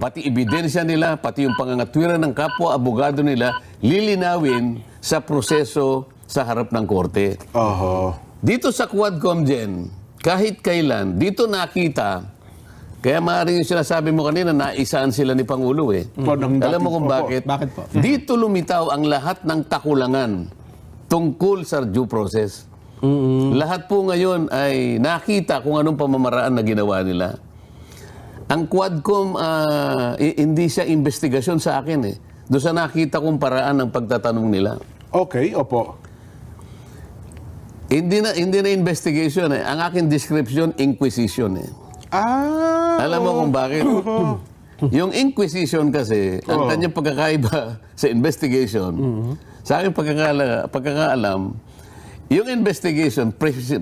Pati ebidensya nila, pati yung pangangatwiran ng kapwa-abogado nila, lilinawin sa proseso sa harap ng korte. Dito sa Quadcom, Jen, kahit kailan, dito nakita, kaya maaaring yung sinasabi mo kanina, naisaan sila ni Pangulo eh. Alam mo kung bakit? Bakit po? Dito lumitaw ang lahat ng kakulangan tungkol sa due process. Lahat po ngayon ay nakita kung anong pamamaraan na ginawa nila. Ang Quadcom, hindi siya investigasyon sa akin eh. Doon sa nakita kong paraan ng pagtatanong nila. Okay, opo. Hindi na investigation eh. Ang aking description, inquisition eh. Alam mo kung bakit? Yung inquisition kasi, ang kanyang pagkakaiba sa investigation, sa aking pagkakaalam, yung investigation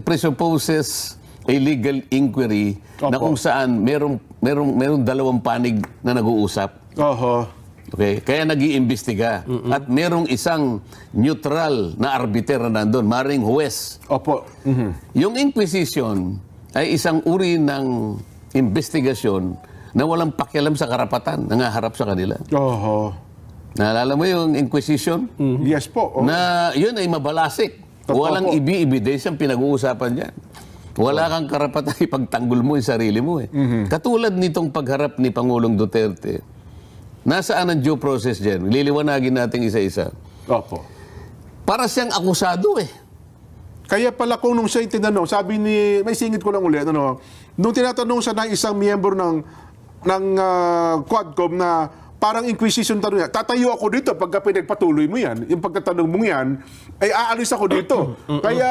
presupposes a legal inquiry na kung saan merong dalawang panig na nag-uusap. Okay? Kaya nag-iimbestiga. At merong isang neutral na arbiter na nandun, maring huwes. Yung inquisition ay isang uri ng investigasyon na walang pakialam sa karapatan, nangaharap sa kanila. Naalala mo yung inquisition? Yes po. Na yun ay mabalasik. Walang ebidensyang pinag-uusapan dyan. Wala kang karapatan ipagtanggol mo yung sarili mo eh. Katulad nitong pagharap ni Pangulong Duterte, nasaan ang due process dyan? Liliwanagin natin isa-isa. Para siyang akusado eh. Kaya pala kung nung siya tinanong, sabi ni, may singit ko lang ulit, nung tinatanong siya ng isang miyembro ng Quadcom na parang inquisition tanong niya, tatayo ako dito pagka pinagpatuloy mo yan. Yung pagtatanong mo yan, ay aalis ako dito. Kaya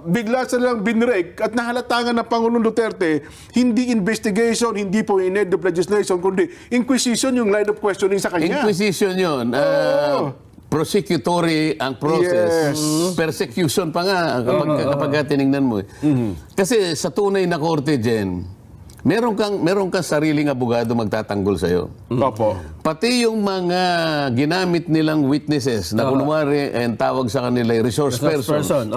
bigla silang binrek at nahalatangan ng Pangulong Duterte, hindi investigation, hindi po in need of legislation, kundi inquisition yung line of questioning sa kanya. Inquisition yun. Prosecutory ang process. Persecution pa nga kapag tinignan mo. Kasi sa tunay na korte, Jen, meron kang sariling abogado magtatanggol sa'yo. Pati yung mga ginamit nilang witnesses na kunwari ang tawag sa kanila resource person.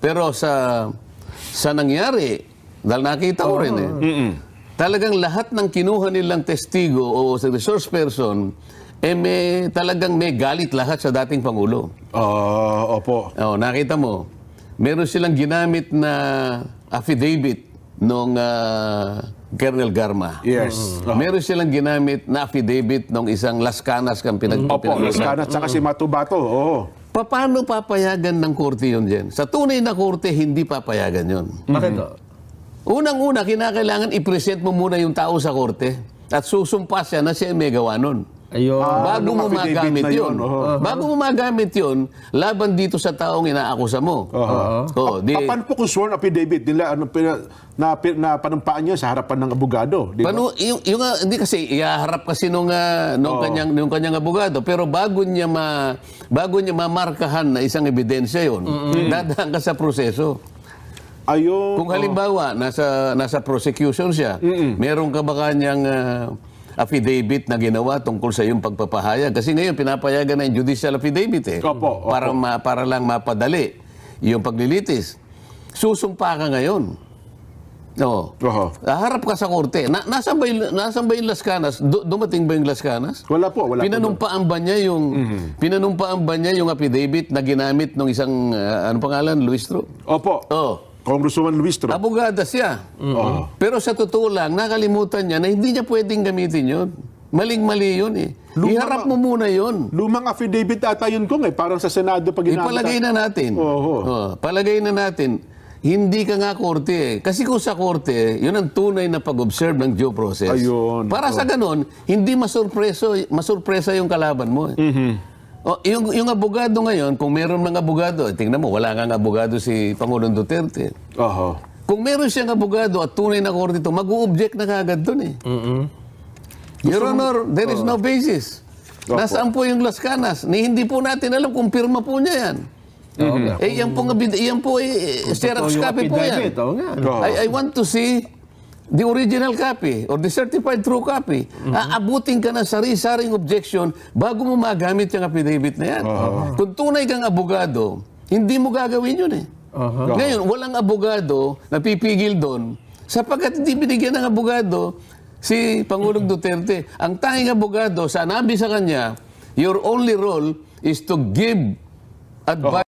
Pero sa nangyari, dahil nakita ko rin talagang lahat ng kinuha nilang testigo o sa resource person, talagang may galit lahat sa dating Pangulo. Nakita mo, meron silang ginamit na affidavit nung Colonel Garma. Meron silang ginamit na affidavit nung isang Las Canas kang Las Canas tsaka si Matubato. Paano papayagan ng korte yun, Jen? Sa tunay na korte, hindi papayagan yun. Bakit? Unang-una, kinakailangan i-present mo muna yung tao sa korte at susumpa siya na siya may gawa nun. Bago mo magamit yun. Bago mo magamit yun, laban dito sa taong inaakusa mo. Paano po kung sworn affidavit nila na panumpaan niya sa harapan ng abogado? Hindi kasi, ihaharap kasi nung kanyang abogado. Pero bago niya mamarkahan na isang ebidensya yun, dadaan ka sa proseso. Kung halimbawa, nasa prosecution siya, meron ka ba kanyang affidavit na ginawa tungkol sa iyong pagpapahayag. Kasi ngayon, pinapayagan na yung judicial affidavit eh. Para lang mapadali yung paglilitis. Susumpa ka ngayon. Harap ka sa korte. Nasaan ba yung Las Canas? Dumating ba yung Las Canas? Wala po. Pinanumpaan ba niya yung affidavit na ginamit ng isang, ano pangalan? Luistro? Congresswoman Luistro. Abogada siya. Pero sa totoo lang, nakalimutan niya na hindi niya pwedeng gamitin yun. Maling-mali yun eh. Iharap mo muna yun. Lumang affidavit ata yun kung parang sa Senado pag ginamit. Ipalagay na natin. Palagay na natin. Hindi ka nga korte eh. Kasi kung sa korte, yun ang tunay na pag-observe ng due process. Para sa ganon, hindi masurpresa yung kalaban mo eh. Yung abogado ngayon, kung meron ng abogado, tingnan mo, wala kang abogado si Pangulong Duterte. Kung meron siyang abogado at tunay na korte ito, mag-u-object na kagad doon eh. Your Honor, there is no basis. Nasaan po yung Las Canas? Hindi po natin alam kung pirma po niya yan. Yan po Xerox copy po yan. I want to see the original copy or the certified true copy. Aabutin ka ng sari-saring objection bago mo magamit yung affidavit na yan. Kung tunay kang abogado, hindi mo gagawin yun eh. Ngayon, walang abogado na pipigil doon sapagkat hindi binigyan ng abogado si Pangulong Duterte. Ang tanging abogado, sanabi sa kanya, your only role is to give advice